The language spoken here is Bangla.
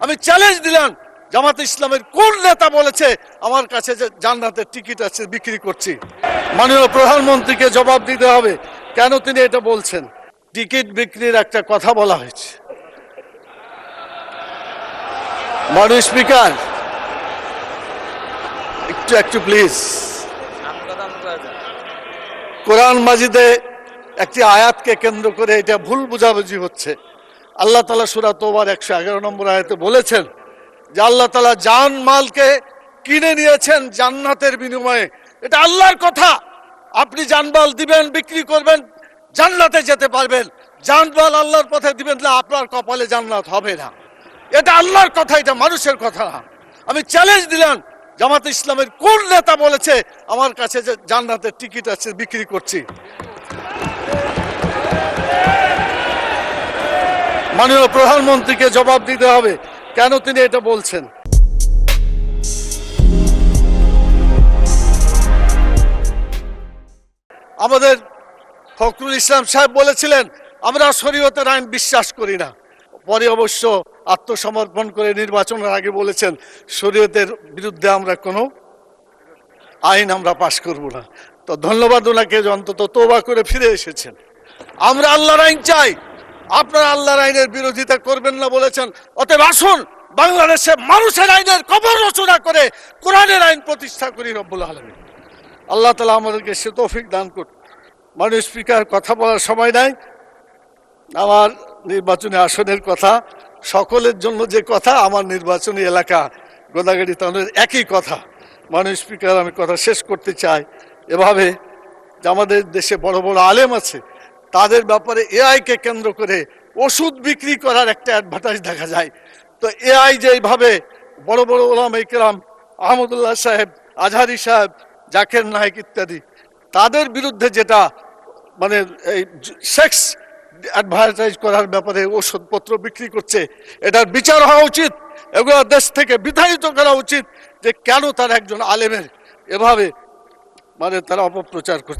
আমি চ্যালেঞ্জ দিলাম, জামাতে ইসলামের কোন নেতা বলেছে আমার কাছে যে জান্নাতের টিকিট আছে বিক্রি করছি? মাননীয় প্রধানমন্ত্রীকে জবাব দিতে হবে কেন তিনি এটা বলছেন। টিকিট বিক্রির একটা কথা বলা হয়েছে। মাননীয় স্পিকার, একটু প্লিজ। কোরআন মাজিদে একটি আয়াতকে কেন্দ্র করে এটা ভুল বুঝাবুঝি হচ্ছে। আল্লাহ তাআলা সূরা তওবার 111 নম্বর আয়াতে বলেছেন যে আল্লাহ তাআলা জান মালকে কিনে নিয়েছেন জান্নাতের বিনিময়ে। এটা আল্লাহর কথা। আপনি জানমাল দিবেন, বিক্রি করবেন, জান্নাতে যেতে পারবেন। জানমাল আল্লাহর পথে দিবেন না, আপনার কপালে জান্নাত হবে না। এটা আল্লাহর কথা, এটা মানুষের কথা না। আমি চ্যালেঞ্জ দিলাম, জামাতে ইসলামের কোন নেতা বলেছে আমার কাছে যে জান্নাতের টিকিট আছে বিক্রি করছি? মাননীয় প্রধানমন্ত্রীকে জবাব দিতে হবে কেন তিনি এটা বলছেন। আমাদের ফখরুল ইসলাম সাহেব বলেছিলেন আমরা শরীয়তের আইন বিশ্বাস করি না। পরে অবশ্য আত্মসমর্পণ করে নির্বাচনের আগে বলেছেন শরীয়তের বিরুদ্ধে আমরা কোনো আইন আমরা পাশ করব না। তো ধন্যবাদ ওনাকে যে অন্তত তওবা করে ফিরে এসেছেন। আমরা আল্লাহর আইন চাই, আপনারা আল্লাহর আইনের বিরোধিতা করবেন না বলেছেন। অতএব আসুন বাংলাদেশে মানুষের আইনের কবর রচনা করে কোরআনের আইন প্রতিষ্ঠা করি রব্বুল আলামিন। আল্লাহ তাআলা আমাদেরকে সে তৌফিক দান করুন। মাননীয় স্পিকার, কথা বলার সময় নাই। আমার নির্বাচনী আসনের কথা, সকলের জন্য যে কথা, আমার নির্বাচনী এলাকা গোদাগাড়ি তাদের একই কথা। মাননীয় স্পিকার, আমি কথা শেষ করতে চাই এভাবে যে আমাদের দেশে বড় বড় আলেম আছে, তাদের ব্যাপারে এআইকে কেন্দ্র করে ওষুধ বিক্রি করার একটা অ্যাডভার্টাইজ দেখা যায়। তো এআই যে এইভাবে বড় বড় ওলামায়ে কেরাম, আহমদুল্লাহ সাহেব, আজহারি সাহেব, জাকির নায়েক ইত্যাদি, তাদের বিরুদ্ধে যেটা মানে এই সেক্স অ্যাডভার্টাইজ করার ব্যাপারে ওষুধপত্র বিক্রি করছে, এটার বিচার হওয়া উচিত। এগুলো দেশ থেকে বিতাড়িত করা উচিত যে কেন তারা একজন আলেমের এভাবে তারা অপপ্রচার করছে।